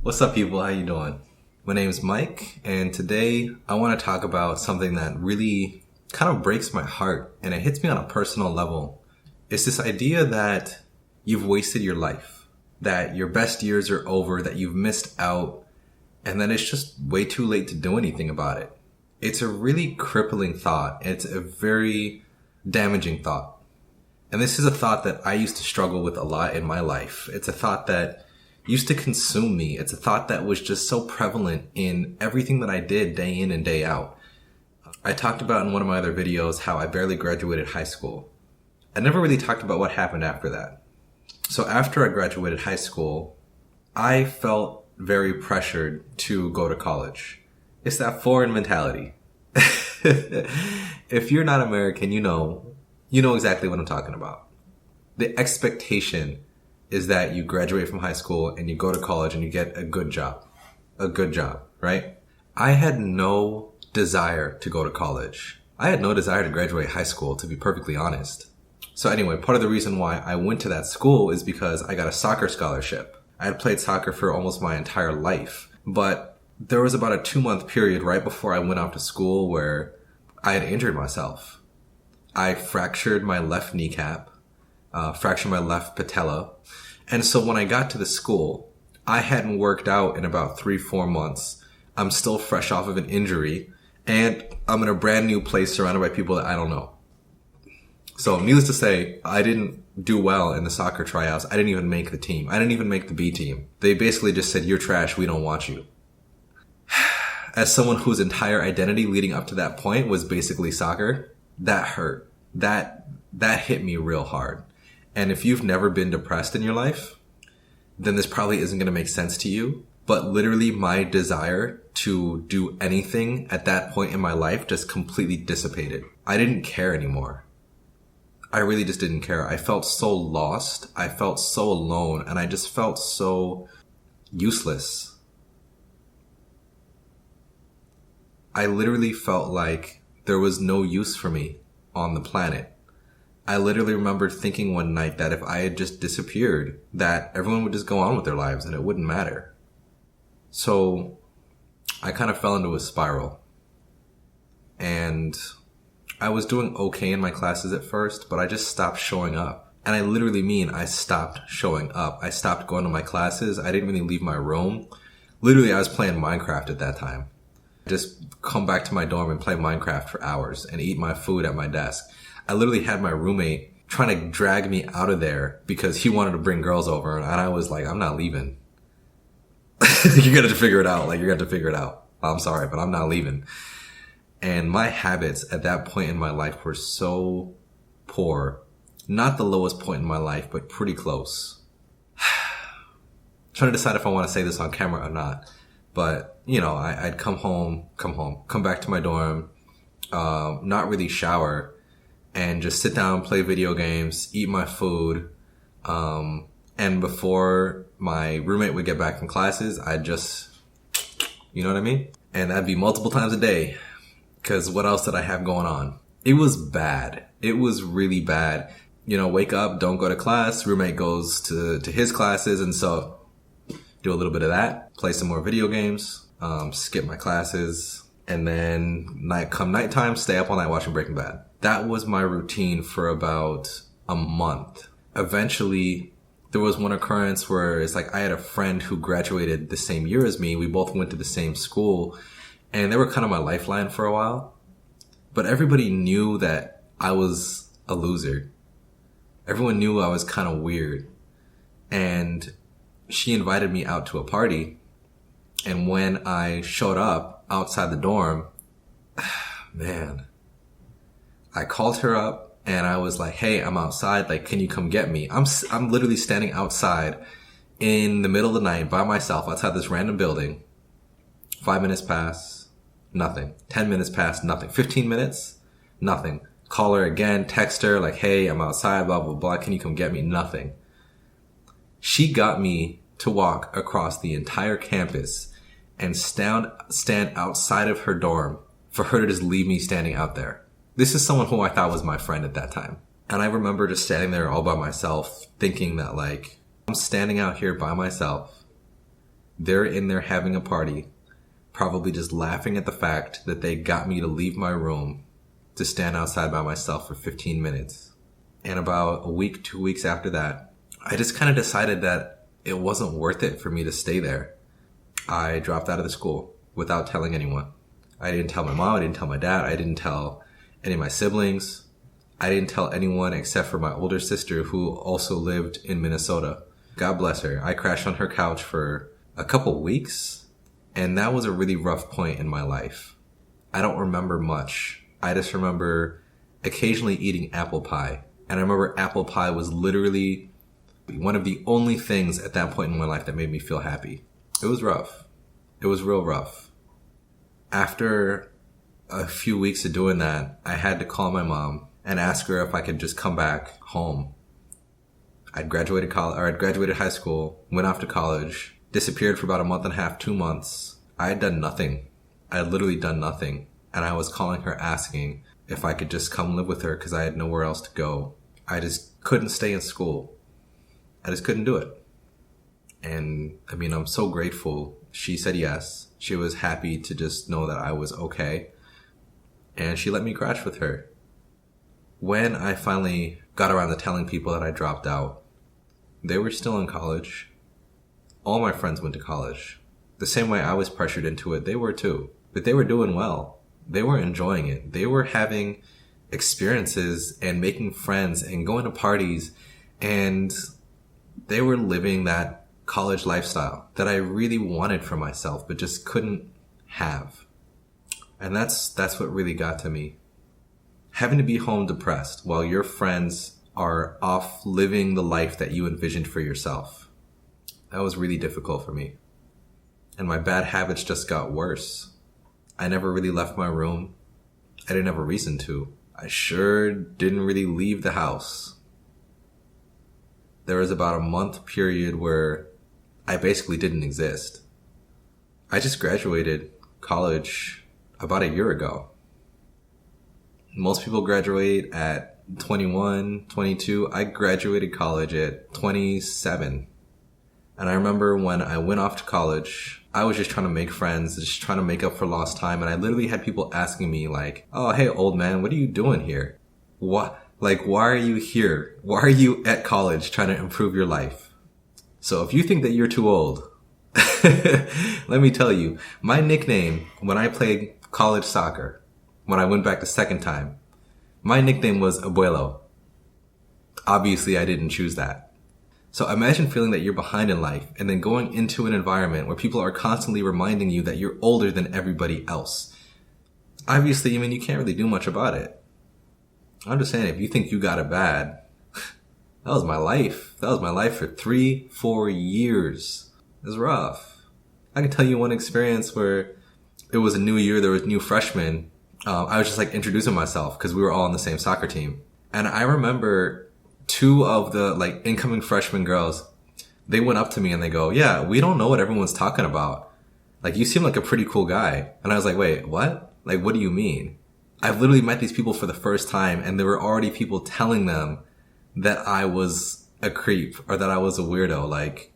What's up, people? How you doing? My name is Mike, and today I want to talk about something that really kind of breaks my heart, and it hits me on a personal level. It's this idea that you've wasted your life, that your best years are over, that you've missed out, and that it's just way too late to do anything about it. It's a really crippling thought. It's a very damaging thought. And this is a thought that I used to struggle with a lot in my life. It's a thought that used to consume me. It's a thought that was just so prevalent in everything that I did day in and day out. I talked about in one of my other videos how I barely graduated high school. I never really talked about what happened after that. So after I graduated high school, I felt very pressured to go to college. It's that foreign mentality. If you're not American, you know exactly what I'm talking about. The expectation is that you graduate from high school and you go to college and you get a good job. A good job, right? I had no desire to go to college. I had no desire to graduate high school, to be perfectly honest. So anyway, part of the reason why I went to that school is because I got a soccer scholarship. I had played soccer for almost my entire life, but there was about a 2-month period right before I went off to school where I had injured myself. I fractured my left kneecap, fractured my left patella. And so when I got to the school, I hadn't worked out in about 3-4 months. I'm still fresh off of an injury, and I'm in a brand new place surrounded by people that I don't know. So needless to say, I didn't do well in the soccer tryouts. I didn't even make the team. I didn't even make the B team. They basically just said, "You're trash. We don't want you." As someone whose entire identity leading up to that point was basically soccer, that hurt. That hit me real hard. And if you've never been depressed in your life, then this probably isn't going to make sense to you. But literally my desire to do anything at that point in my life just completely dissipated. I didn't care anymore. I really just didn't care. I felt so lost. I felt so alone, and I just felt so useless. I literally felt like there was no use for me on the planet. I literally remember thinking one night that if I had just disappeared, that everyone would just go on with their lives and it wouldn't matter. So I kind of fell into a spiral. And I was doing okay in my classes at first, but I just stopped showing up. And I literally mean I stopped showing up. I stopped going to my classes. I didn't really leave my room. Literally, I was playing Minecraft at that time. Just come back to my dorm and play Minecraft for hours and eat my food at my desk. I literally had my roommate trying to drag me out of there because he wanted to bring girls over, and I was like, "I'm not leaving." You're going to figure it out. You're going to figure it out. I'm sorry, but I'm not leaving. And my habits at that point in my life were so poor. Not the lowest point in my life, but pretty close. Trying to decide if I want to say this on camera or not. But, I'd come back to my dorm, not really shower, and just sit down, play video games, eat my food. And before my roommate would get back from classes, I'd just, you know what I mean? And that'd be multiple times a day. Because what else did I have going on? It was bad. It was really bad. Wake up, don't go to class. Roommate goes to his classes. And so do a little bit of that, play some more video games, skip my classes. And then come nighttime, stay up all night watching Breaking Bad. That was my routine for about a month. Eventually, there was one occurrence where it's like I had a friend who graduated the same year as me. We both went to the same school. And they were kind of my lifeline for a while. But everybody knew that I was a loser. Everyone knew I was kind of weird. And she invited me out to a party. And when I showed up outside the dorm, man, I called her up and I was like, "Hey, I'm outside. Can you come get me?" I'm literally standing outside in the middle of the night by myself outside this random building. 5 minutes pass. Nothing. 10 minutes past, nothing. 15 minutes, nothing. Call her again, text her, "Hey, I'm outside, blah, blah, blah. Can you come get me?" Nothing. She got me to walk across the entire campus and stand outside of her dorm for her to just leave me standing out there. This is someone who I thought was my friend at that time. And I remember just standing there all by myself, thinking that I'm standing out here by myself, They're in there having a party, probably just laughing at the fact that they got me to leave my room to stand outside by myself for 15 minutes. And about a week, 2 weeks after that, I just kind of decided that it wasn't worth it for me to stay there. I dropped out of the school without telling anyone. I didn't tell my mom, I didn't tell my dad, I didn't tell any of my siblings. I didn't tell anyone except for my older sister who also lived in Minnesota. God bless her. I crashed on her couch for a couple weeks, and that was a really rough point in my life. I don't remember much. I just remember occasionally eating apple pie. And I remember apple pie was literally one of the only things at that point in my life that made me feel happy. It was rough. It was real rough. After a few weeks of doing that, I had to call my mom and ask her if I could just come back home. I'd graduated high school, went off to college, disappeared for about a month and a half, 2 months. I had done nothing. I had literally done nothing. And I was calling her asking if I could just come live with her because I had nowhere else to go. I just couldn't stay in school. I just couldn't do it. And I mean, I'm so grateful. She said yes. She was happy to just know that I was okay. And she let me crash with her. When I finally got around to telling people that I dropped out, they were still in college. All my friends went to college. The same way I was pressured into it, they were too. But they were doing well. They were enjoying it. They were having experiences and making friends and going to parties, and they were living that college lifestyle that I really wanted for myself but just couldn't have. And that's what really got to me. Having to be home depressed while your friends are off living the life that you envisioned for yourself. That was really difficult for me. And my bad habits just got worse. I never really left my room. I didn't have a reason to. I sure didn't really leave the house. There was about a month period where I basically didn't exist. I just graduated college about a year ago. Most people graduate at 21, 22. I graduated college at 27. And I remember when I went off to college, I was just trying to make friends, just trying to make up for lost time. And I literally had people asking me like, oh, hey, old man, what are you doing here? What? Like, why are you here? Why are you at college trying to improve your life? So if you think that you're too old, let me tell you, my nickname when I played college soccer, when I went back the second time, my nickname was Abuelo. Obviously, I didn't choose that. So imagine feeling that you're behind in life and then going into an environment where people are constantly reminding you that you're older than everybody else. Obviously, I mean, you can't really do much about it. I'm just saying, if you think you got it bad, that was my life. That was my life for 3-4 years. It was rough. I can tell you one experience where it was a new year, there was new freshmen. I was just like introducing myself because we were all on the same soccer team. And I remember 2 of the like incoming freshman girls, they went up to me and they go, yeah, we don't know what everyone's talking about. Like, you seem like a pretty cool guy. And I was like, wait, what? Like, what do you mean? I've literally met these people for the first time and there were already people telling them that I was a creep or that I was a weirdo. Like,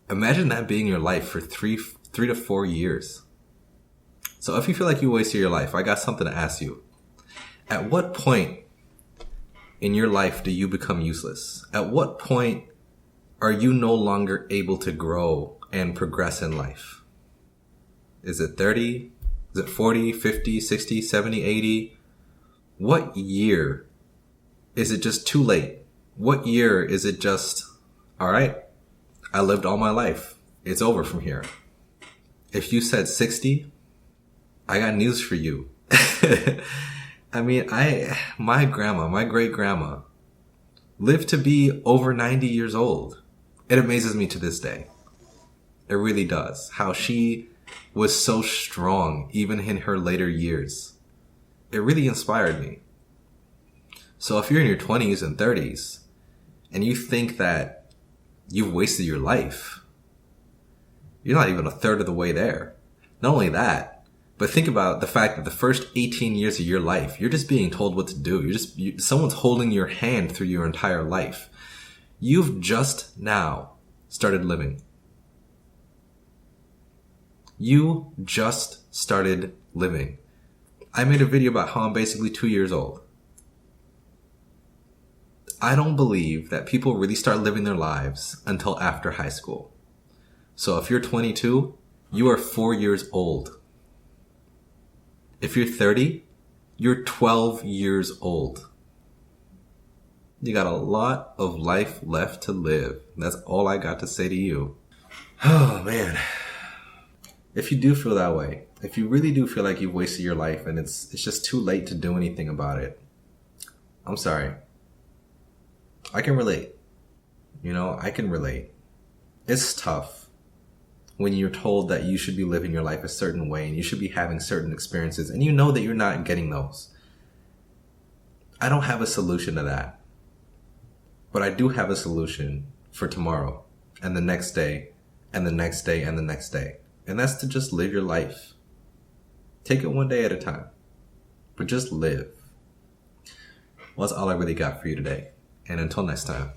imagine that being your life for 3 to 4 years. So if you feel like you wasted your life, I got something to ask you. At what point in your life do you become useless? At what point are you no longer able to grow and progress in life? Is it 30? Is it 40, 50, 60, 70, 80? What year? Is it just too late? What year is it just, all right, I lived all my life. It's over from here. If you said 60, I got news for you. I mean, my great grandma lived to be over 90 years old. It amazes me to this day. It really does. How she was so strong, even in her later years. It really inspired me. So if you're in your 20s and 30s, and you think that you've wasted your life, you're not even a third of the way there. Not only that, but think about the fact that the first 18 years of your life, you're just being told what to do. Someone's holding your hand through your entire life. You've just now started living. You just started living. I made a video about how I'm basically 2 years old. I don't believe that people really start living their lives until after high school. So if you're 22, you are 4 years old. If you're 30, you're 12 years old. You got a lot of life left to live. That's all I got to say to you. Oh, man. If you do feel that way, if you really do feel like you've wasted your life and it's just too late to do anything about it, I'm sorry. I can relate. I can relate. It's tough when you're told that you should be living your life a certain way and you should be having certain experiences and you know that you're not getting those. I don't have a solution to that. But I do have a solution for tomorrow and the next day and the next day and the next day. And that's to just live your life. Take it one day at a time. But just live. Well, that's all I really got for you today. And until next time.